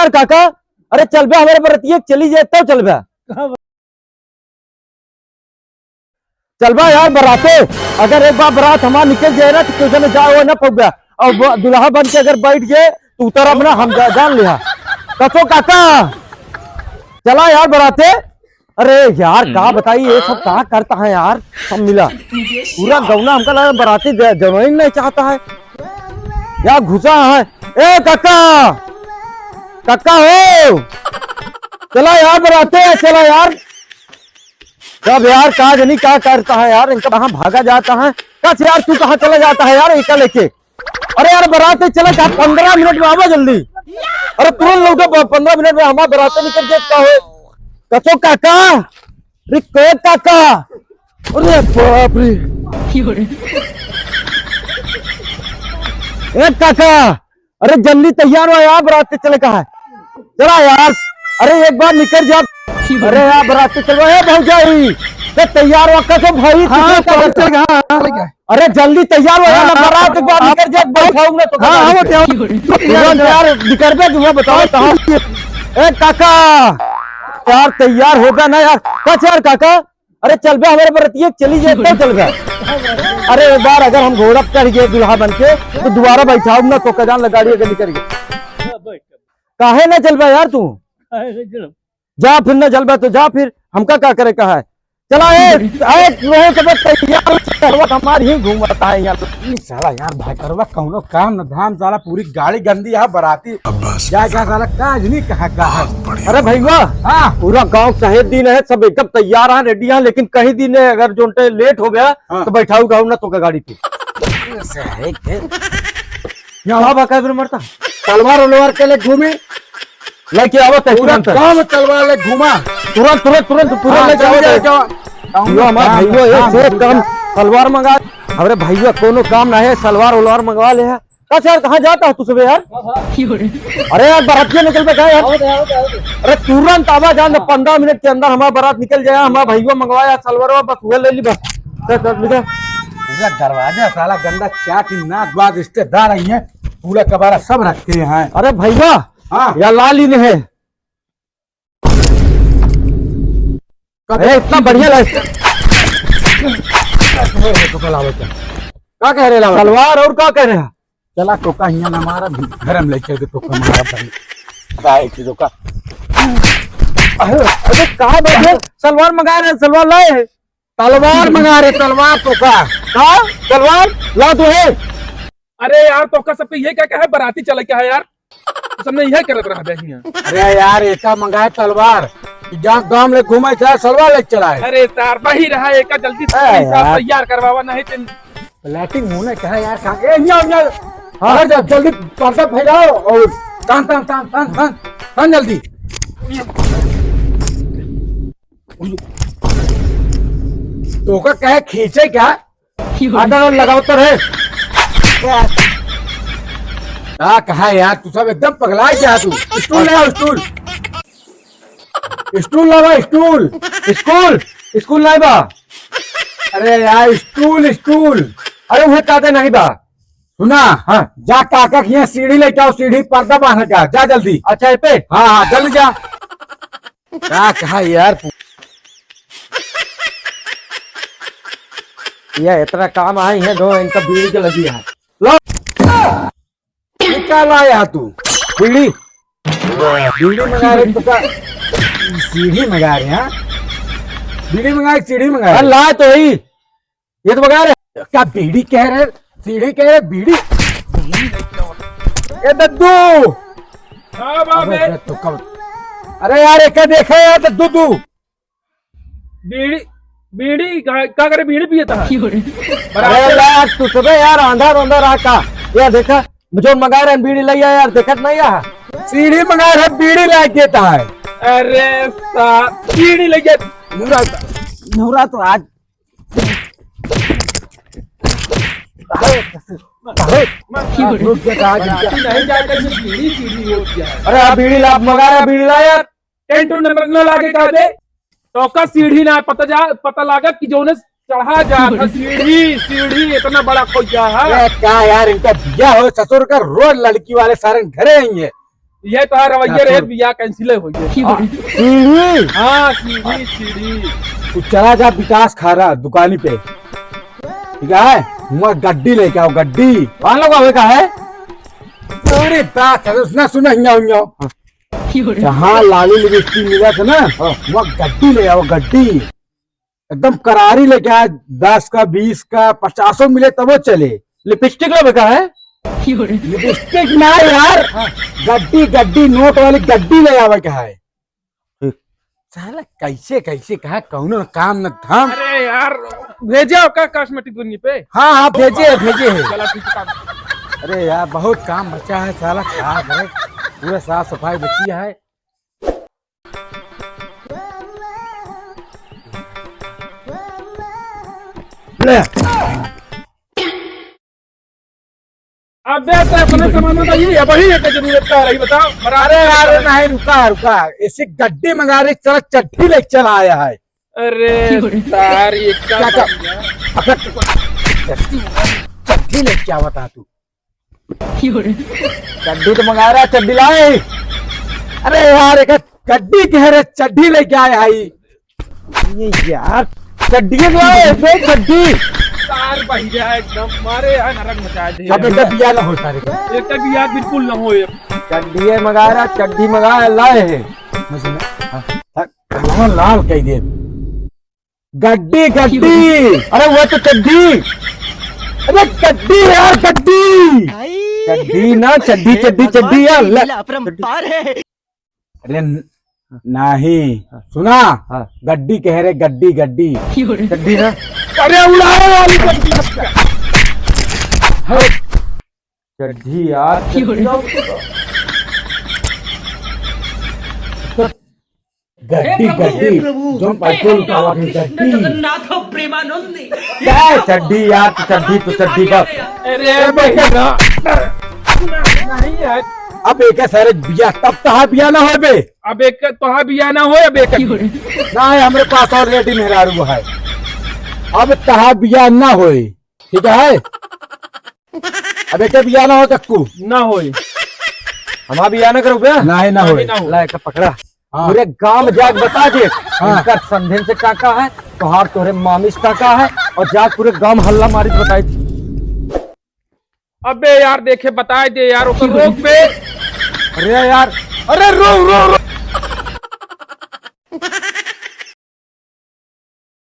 यार काका, अरे चल बे हमारे बरतिये चली जाए तब चल बे। चल बा यार बराते, अगर एक बार बारात हमारा निकल जाए ना तो तुझे में जाओ ना पग गया और दुल्हा बन के अगर बैठ गए तो उतर अपना हम जान लिया। कसो काका चला यार बराते। अरे यार कहा बताइए ये सब कहा करता है यार, सब मिला पूरा गौना हमका लगा बराती जवान नहीं चाहता है यार, घुसा है। ए काका काका हो, चला यार बराते, चला यार। कब यार कहा जनी क्या करता है यार, इनका कहाँ भागा जाता है। कस यार तू कहाँ चला जाता है यार इका लेके। अरे यार बराते चला क्या 15 मिनट में आवा जल्दी। अरे तुरंत लौटो 15 मिनट में हमारा बराते निकल जाता हो। कचो काका, अरे को काका, अरे बाप रे। ए काका, अरे जल्दी तैयार हो यार बराते चले कहा है, चला यार। अरे एक बार निकल जा। अरे यार बराती चलो भौजाई तो तैयार हो कसो भाई। अरे जल्दी तैयार हो यार, बारात एक बार निकल जा बैठाऊं ना तो यार निकल बे तुम्हें बताओ कहां। ए काका यार तैयार होगा ना यार, कच यार काका। अरे चल बे हमारे बरातिये चली जाए तो चल बे। अरे एक बार अगर हम घोड़ा चढ़ गए दुल्हा बन के तो दोबारा बैठाऊं ना तो कजान लगाड़ी अगर निकल गए। काहे ना चल बे यार तू, जा फिर न जलबा तो जा फिर हमका क्या करे कहा है। चला हमारी ही घूमता है यार साला यार भाई करवा कौनो काम न धाम साला पूरी गाड़ी गंदी है बराती जा क्या साला काज नहीं कहा। अरे भैया हाँ पूरा गांव शहर दिन है सब एकदम तैयार है रेडी है, लेकिन कहीं दिन है अगर जो लेट हो गया तो बैठाऊ गाऊ ना तो गाड़ी पे यहाँ मरता तलवार उलवार के लिए घूमे लेके आवत है तुरंत काम तलवार ले घुमा तुरंत तुरंत तुरंत तुरंत ले जाओ हमारा भाईयो एक से काम सलवार मंगा। अरे भैया कोनो काम ना है सलवार उलवार मंगवा ले है। कस यार कहाँ जाता है तू सुबह यार। अरे यार बारातियां निकल पे यार। अरे तुरंत आवा जान 15 मिनट के अंदर हमारा बारात निकल जाए। हमारा भैया मंगवाया सलवार बस वो ले ली बस। पूरा दरवाजा साला गंदा चाट नाक बाद रिश्तेदार आई है पूरा कबारा सब रखते हैं। अरे भैया हाँ या लाल ही है इतना बढ़िया क्या कह रहे सलवार और क्या कह रहे हैं। चला टोका हिया ना मारा घर में लेके टोका मारा अरे कहा बैठे सलवार मंगा रहे सलवार लाए है तलवार मंगा रहे तलवार टोका कहा तलवार ला तो है। अरे यार टोका सब ये क्या है बराती चले क्या है यार सबने यह करत रहा बैठिया। अरे यार ऐसा मंगाए तलवार जहाँ गांव में घूमे सलवार ले चला है। अरे तार बही रहा है जल्दी से तैयार करवावा नहीं तो प्लेटिंग मुंह ने कहा यार हाँ जल्दी पर्दा फैलाओ और तान तान तान तान तान तान जल्दी। तो का कहे खींचे क्या आधा लगाओ तो है क्या कहा यार तू सब एकदम पगला क्या तू। स्टूल ले स्टूल स्टूल लावा स्टूल स्कूल स्कूल लाई बा। अरे यार स्टूल स्टूल अरे वह कहते नहीं बा सुना हाँ जा काका यहाँ सीढ़ी लेके आओ सीढ़ी पर्दा बांध का जा जल्दी। अच्छा पे हाँ हाँ जल्दी जा। क्या कहा यार यह इतना काम आई है दो इनका बीड़ी के लगी है। लो क्या लाया तू बीड़ी बीड़ी मंगा रहे तो सीढ़ी मंगा रहे हैं बीड़ी मंगाए सीढ़ी मंगाए लाए तो ही ये तो मंगा रहे क्या बीड़ी कह रहे सीढ़ी कह रहे बीड़ी ए दद्दू अरे यार एक देखा यार दद्दू तू बीड़ी बीड़ी क्या करे बीड़ी पिए था। अरे यार तू सुबह यार आंधा रोंधा रहा का यार देखा जो मंगा रहे बीड़ी लाई यार देखत नहीं यार सीढ़ी मंगा रहे बीड़ी ला देता है। अरे बीड़ी लगे नूरा तो आज अरे बीड़ी ला मंगा रहा बीड़ी ला यार टेंट नंबर न लागे कह दे तो का सीढ़ी ना पता लागा कि जो चढ़ा जा सीढ़ी सीढ़ी इतना बड़ा खोजा है क्या यार इनका बिया हो ससुर का रोज लड़की वाले सारे घरे आएंगे ये तो रवैया क्या रहे तो- बिया कैंसिल हो गई। सीढ़ी हाँ सीढ़ी सीढ़ी। तू चला जा विकास खा रहा दुकानी पे, ठीक है? वहाँ गड्डी लेके आओ, गड्डी कौन लोग आवे का है? अरे बात है उसने सुना जहाँ लाली लिपस्टिक मिला था ना, वहाँ गड्डी ले आओ, गड्डी एकदम करारी लेके आए, 10 का 20 का 50 मिले तब वो चले। लिपस्टिक लोग का है? लिपस्टिक ना यार, गड्डी गड्डी नोट वाली गड्डी ले आवे का है। साला कैसे कैसे कहा कौनो काम न धाम। अरे यार भेजे का कॉस्मेटिक दुनिया पे। हाँ हाँ भेजे भेजे है। चला ठीक है, काम। अरे यार बहुत काम बचा है, साला क्या करे, पूरा साफ सफाई बची है। ले अब अपने सामान का ये वही एक जरूरत का रही बताओ। अरे यार नहीं, रुका रुका, ऐसे गड्डी मंगा रही, चला चट्टी ले चला आया है। अरे यार ये क्या क्या चट्टी ले क्या बता तू? चड्डी तो मंगा रहा है, चड्डी लाए। अरे यार एक गड्डी कह रहे चड्डी लेके आए है ये यार, चड्डी लाए चड्डी तार बह जाए एकदम मारे यार नरक मचा दे। सब एक बिया ना होता रे, एक तक भी यार बिल्कुल ना हो। चड्डी मंगा रहा, चड्डी मंगा लाए है, लाल कह दे गड्डी गड्डी। अरे वो तो चड्डी, अरे गड्डी यार गड्डी, चड्डी ना चड्डी चड्डी चड्डी यार अपरंपार है। अरे नहीं सुना, गड्डी कह रहे, गड्डी गड्डी चड्डी ना। अरे उड़ाने वाली चड्डी यार गड्डी गड्डी जो पेट्रोल का वाली गड्डी। जगन्नाथ प्रेमानंदी क्या है चड्डी यार, तो चड्डी तो चड्डी का। अरे बेटा नहीं यार, अब एक सारे बिया तब तहा बिया ना हो बे। अब एक तो हाँ बिया ना हो अब एक ना है हमारे पास ऑलरेडी मेहरारू है, अब तहा बिया ना होए, ठीक है? अब एक बिया ना हो चक्कू ना हो। हमारा बिया ना करो बे, नहीं ना होए। ना हो। ला एक पकड़ा, पूरे गांव में जाके बता दे इनका संधन से काका है, तोहार तोरे मामी से काका है, और जाके पूरे गांव में हल्ला मारी बताई थी। अबे यार देखे बताए दे यार, रोक पे। अरे यार, अरे रो रो रो